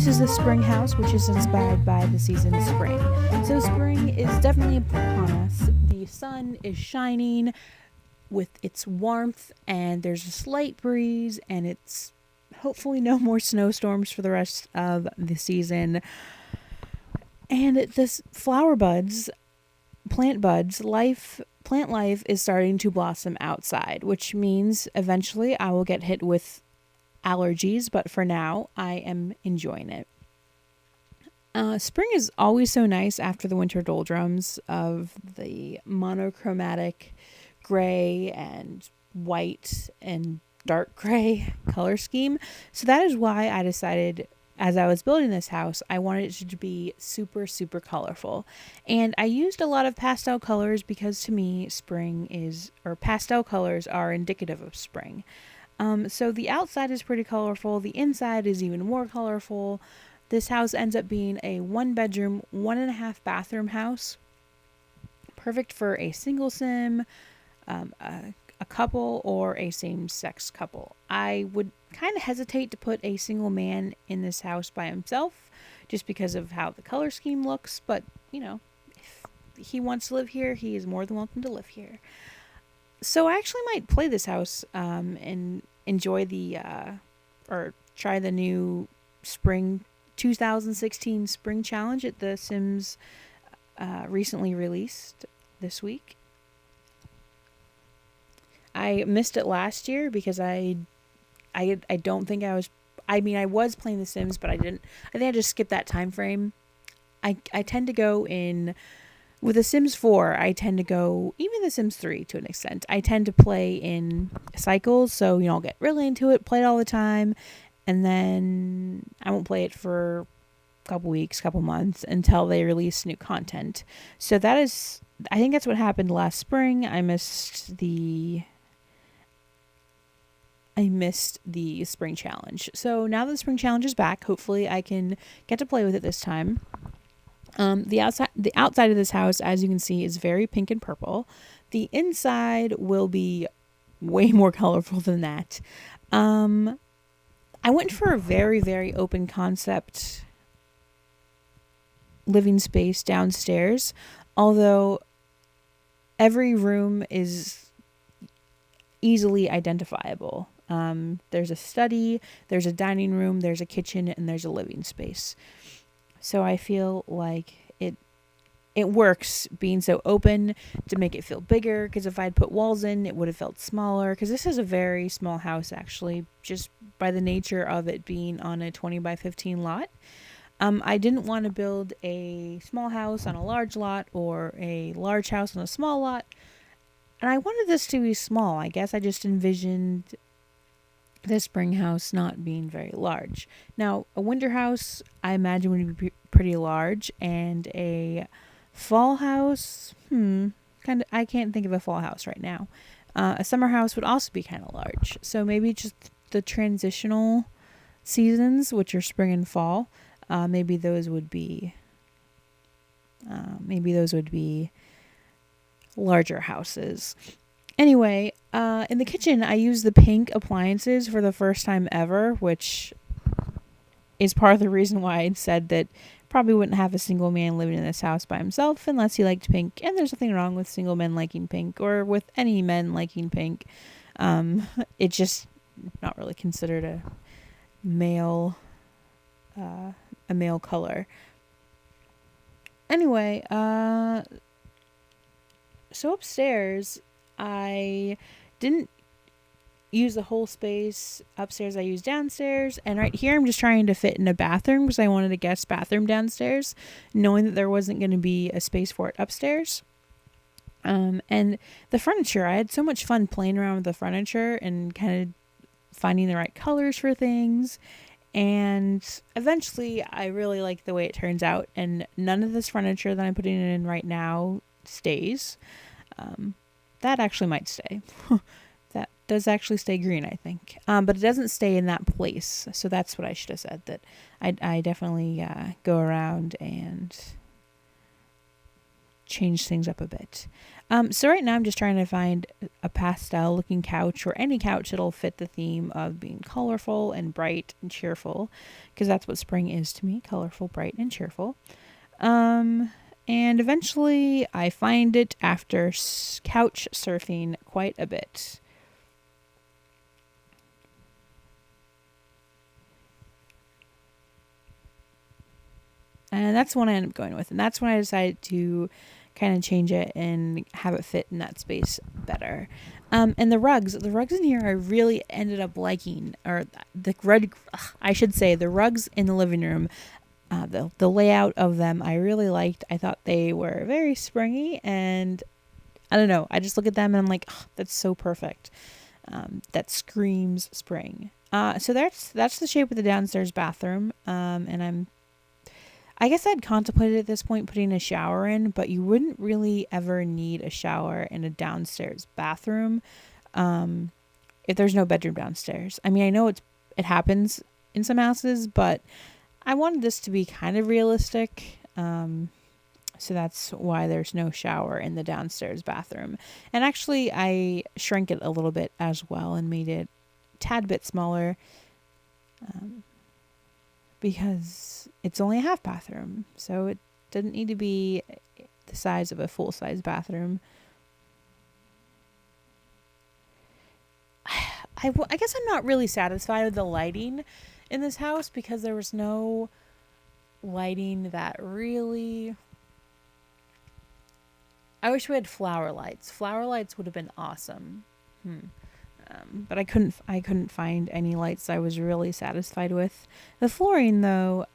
this is the spring house, which is inspired by the season spring. So spring is definitely upon us. The sun is shining with its warmth, and there's a slight breeze, and it's hopefully no more snowstorms for the rest of the season. And this flower buds, plant life is starting to blossom outside, which means eventually I will get hit with allergies, but for now I am enjoying it. Spring is always so nice after the winter doldrums of the monochromatic gray and white and dark gray color scheme. So that is why I decided, as I was building this house, I wanted it to be super, super colorful. And I used a lot of pastel colors because to me, pastel colors are indicative of spring. So the outside is pretty colorful. The inside is even more colorful. This house ends up being a 1-bedroom, 1.5-bathroom house. Perfect for a single sim, a couple, or a same-sex couple. I would kind of hesitate to put a single man in this house by himself just because of how the color scheme looks. But, if he wants to live here, he is more than welcome to live here. So I actually might play this house and enjoy or try the new spring 2016 spring challenge at The Sims recently released this week. I missed it last year because I don't think I was playing The Sims, but I think I just skipped that time frame. I tend to go in with The Sims 4, I tend to go, even The Sims 3 to an extent, I tend to play in cycles. So, I'll get really into it, play it all the time, and then I won't play it for a couple weeks, couple months until they release new content. So I think that's what happened last spring. I missed the spring challenge. So now that the spring challenge is back, hopefully I can get to play with it this time. The outside of this house, as you can see, is very pink and purple. The inside will be way more colorful than that. I went for a very, very open concept living space downstairs, although every room is easily identifiable. There's a study, there's a dining room, there's a kitchen, and there's a living space. So I feel like it works being so open to make it feel bigger, because if I'd put walls in, it would have felt smaller, because this is a very small house actually, just by the nature of it being on a 20 by 15 lot. I didn't want to build a small house on a large lot or a large house on a small lot, and I wanted this to be small. I guess I just envisioned the spring house not being very large. Now, a winter house, I imagine, would be pretty large, and a fall house, I can't think of a fall house right now. A summer house would also be kind of large. So maybe just the transitional seasons, which are spring and fall, maybe those would be larger houses. Anyway, in the kitchen, I used the pink appliances for the first time ever, which is part of the reason why I said that probably wouldn't have a single man living in this house by himself unless he liked pink. And there's nothing wrong with single men liking pink, or with any men liking pink. It's just not really considered a male color. Anyway, so upstairs, I didn't use the whole space upstairs. I used downstairs, and right here I'm just trying to fit in a bathroom because I wanted a guest bathroom downstairs, knowing that there wasn't going to be a space for it upstairs. And the furniture, I had so much fun playing around with the furniture and kind of finding the right colors for things. And eventually I really like the way it turns out, and none of this furniture that I'm putting in right now stays. That actually might stay. That does actually stay green, I think. But it doesn't stay in that place. So that's what I should have said, that I definitely go around and change things up a bit. So right now I'm just trying to find a pastel looking couch, or any couch that'll fit the theme of being colorful and bright and cheerful, because that's what spring is to me: colorful, bright, and cheerful. And eventually I find it after couch surfing quite a bit. And that's the one I ended up going with. And that's when I decided to kind of change it and have it fit in that space better. And the rugs in here I really ended up liking, or I should say the rugs in the living room. The layout of them I really liked. I thought they were very springy, and I don't know, I just look at them and I'm like, oh, that's so perfect. That screams spring. So that's the shape of the downstairs bathroom. And I guess I'd contemplated at this point putting a shower in, but you wouldn't really ever need a shower in a downstairs bathroom if there's no bedroom downstairs. I mean, I know it happens in some houses, but I wanted this to be kind of realistic. So that's why there's no shower in the downstairs bathroom. And actually, I shrank it a little bit as well and made it a tad bit smaller. Because it's only a half bathroom, so it didn't need to be the size of a full-size bathroom. I guess I'm not really satisfied with the lighting in this house, because there was no lighting that really... I wish we had flower lights. Flower lights would have been awesome. But I couldn't find any lights I was really satisfied with. The flooring, though,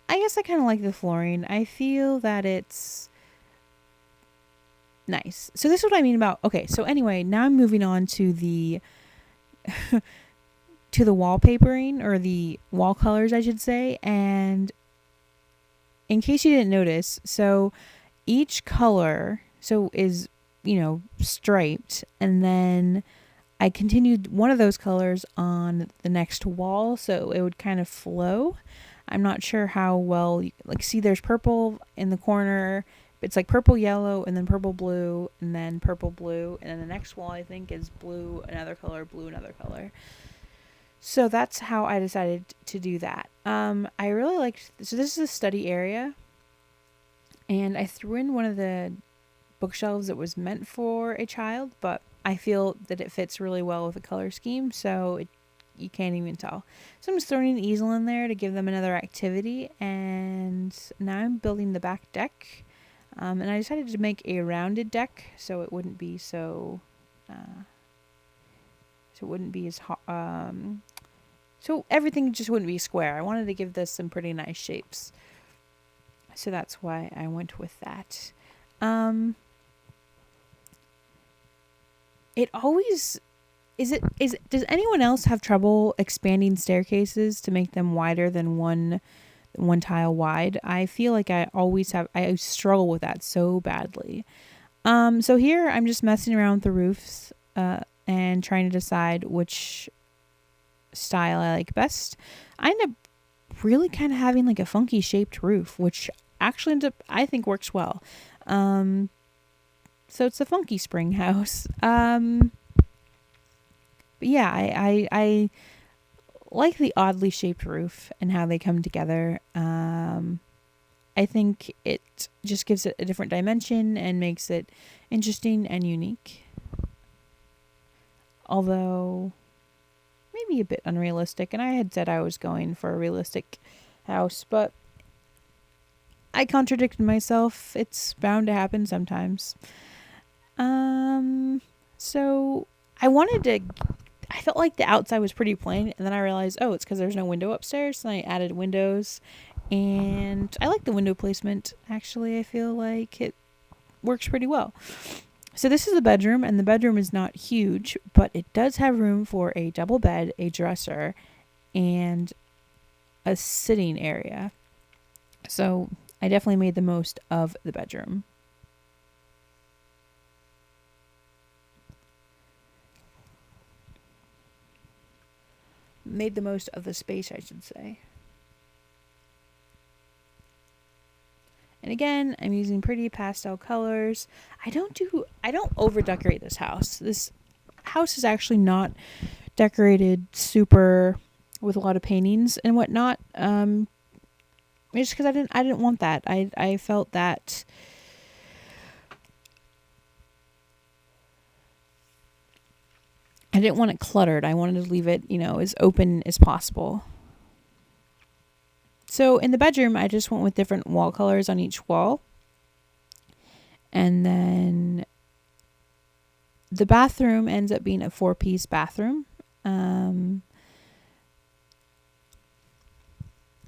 I guess I kind of like the flooring. I feel that it's nice. So this is what I mean about, okay, so anyway, now I'm moving on to the to the wallpapering, or the wall colors, I should say. And in case you didn't notice, so each color is, striped, and then I continued one of those colors on the next wall, so it would kind of flow. I'm not sure how well, see, there's purple in the corner. It's like purple, yellow, and then purple, blue, and then purple, blue. And then the next wall, I think, is blue, another color, blue, another color. So that's how I decided to do that. I really liked, so this is a study area. And I threw in one of the bookshelves that was meant for a child, but I feel that it fits really well with the color scheme, so you can't even tell. So I'm just throwing an easel in there to give them another activity, and now I'm building the back deck. And I decided to make a rounded deck, so it wouldn't be so it wouldn't be as hot. So everything just wouldn't be square. I wanted to give this some pretty nice shapes, so that's why I went with that. It always does anyone else have trouble expanding staircases to make them wider than one tile wide? I feel like I struggle with that so badly. So here I'm just messing around with the roofs and trying to decide which style I like best. I end up really kind of having like a funky shaped roof, which actually I think works well. So it's a funky spring house. But yeah, I like the oddly shaped roof and how they come together. I think it just gives it a different dimension and makes it interesting and unique. Although maybe a bit unrealistic, and I had said I was going for a realistic house, but I contradicted myself. It's bound to happen sometimes. So I felt like the outside was pretty plain, and then I realized, it's because there's no window upstairs, and I added windows, and I like the window placement. Actually, I feel like it works pretty well. So this is the bedroom, and the bedroom is not huge, but it does have room for a double bed, a dresser, and a sitting area. So I definitely made the most of the bedroom. Made the most of the space, I should say. And again, I'm using pretty pastel colors. I don't over decorate this house. This house is actually not decorated super with a lot of paintings and whatnot. Just because I didn't want that. I felt that I didn't want it cluttered. I wanted to leave it, as open as possible. So in the bedroom, I just went with different wall colors on each wall. And then the bathroom ends up being a 4-piece bathroom.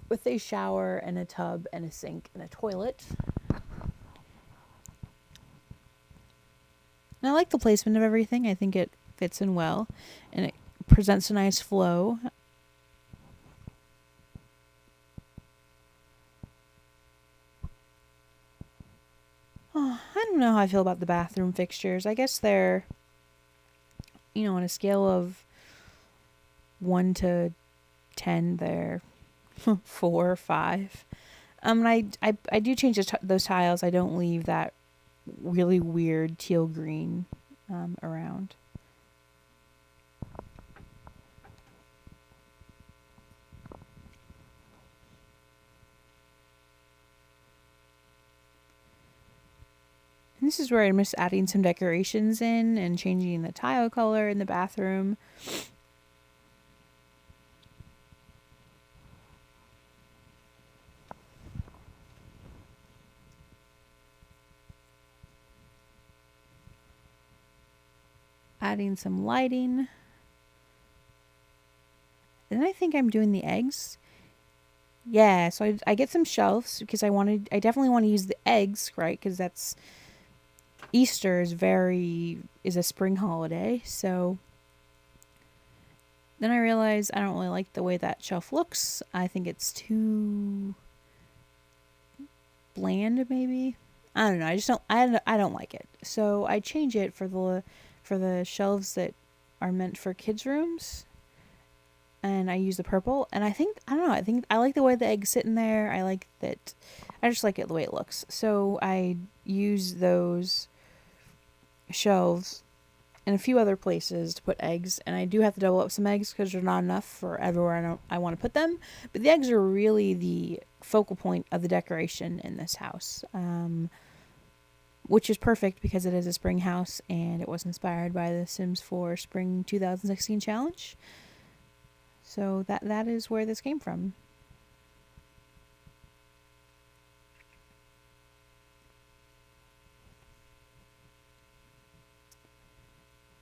With a shower and a tub and a sink and a toilet. And I like the placement of everything. I think it fits in well. And it presents a nice flow. Oh, I don't know how I feel about the bathroom fixtures. I guess they're, on a scale of 1 to 10, they're 4 or 5. And I do change those tiles. I don't leave that really weird teal green around. And this is where I'm just adding some decorations in and changing the tile color in the bathroom. Adding some lighting. And then I think I'm doing the eggs. Yeah, so I get some shelves because I definitely want to use the eggs, right? Because that's Easter is a spring holiday. So then I realized I don't really like the way that shelf looks. I think it's too bland, maybe. I don't know. I don't like it. So I change it for the shelves that are meant for kids' rooms. And I use the purple. And I think I like the way the eggs sit in there. I just like it the way it looks. So I use those shelves in a few other places to put eggs. And I do have to double up some eggs because there's not enough for everywhere I want to put them. But the eggs are really the focal point of the decoration in this house. Which is perfect because it is a spring house and it was inspired by the Sims 4 Spring 2016 challenge. So that is where this came from.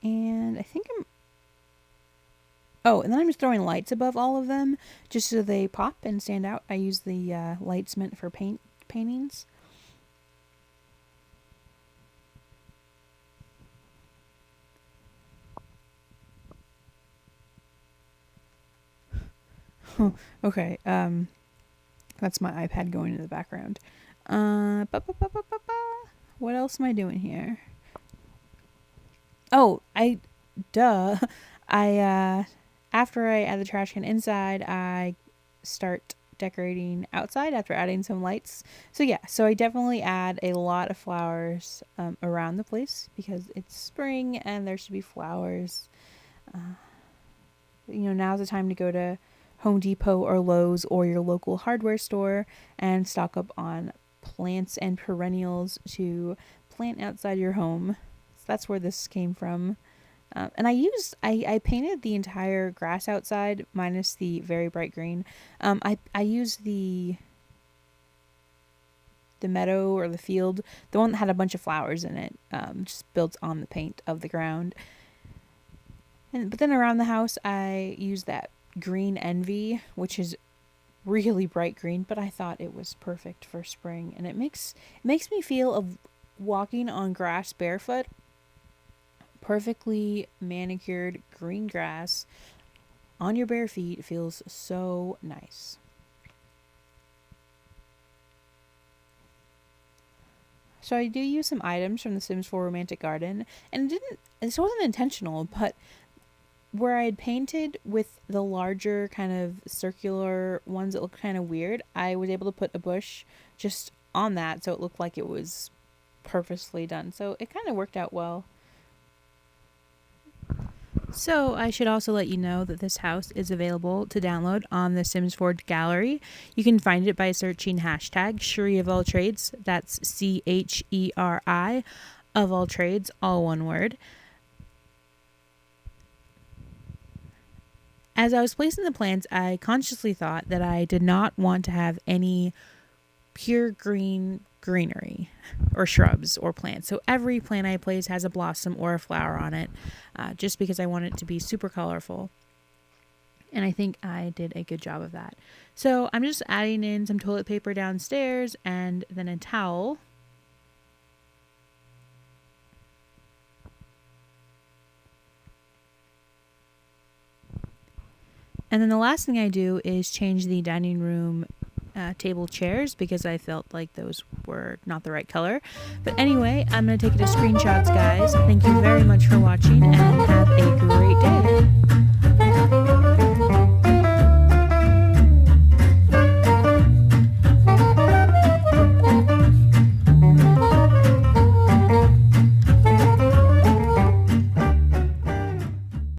And I think and then I'm just throwing lights above all of them just so they pop and stand out. I use the lights meant for paintings. Okay, that's my iPad going in the background. What else am I doing here? Oh, after I add the trash can inside, I start decorating outside after adding some lights. So I definitely add a lot of flowers around the place because it's spring and there should be flowers. Now's the time to go to Home Depot or Lowe's or your local hardware store and stock up on plants and perennials to plant outside your home. So that's where this came from. And I painted the entire grass outside minus the very bright green. I used the meadow or the field, the one that had a bunch of flowers in it, just built on the paint of the ground. But then around the house, I used that green envy, which is really bright green, but I thought it was perfect for spring, and it makes me feel of walking on grass barefoot. Perfectly manicured green grass on your bare feet feels so nice. So I do use some items from The Sims 4 Romantic Garden, and this wasn't intentional, but where I had painted with the larger kind of circular ones that look kind of weird, I was able to put a bush just on that, so it looked like it was purposely done. So it kind of worked out well. So I should also let you know that this house is available to download on the Sims 4 gallery. You can find it by searching hashtag Cheri of all trades. That's CHERI of all trades, all one word. As I was placing the plants, I consciously thought that I did not want to have any pure greenery or shrubs or plants. So every plant I place has a blossom or a flower on it, just because I want it to be super colorful. And I think I did a good job of that. So I'm just adding in some toilet paper downstairs and then a towel. And then the last thing I do is change the dining room table chairs because I felt like those were not the right color. But anyway, I'm going to take it to screenshots, guys. Thank you very much for watching and have a great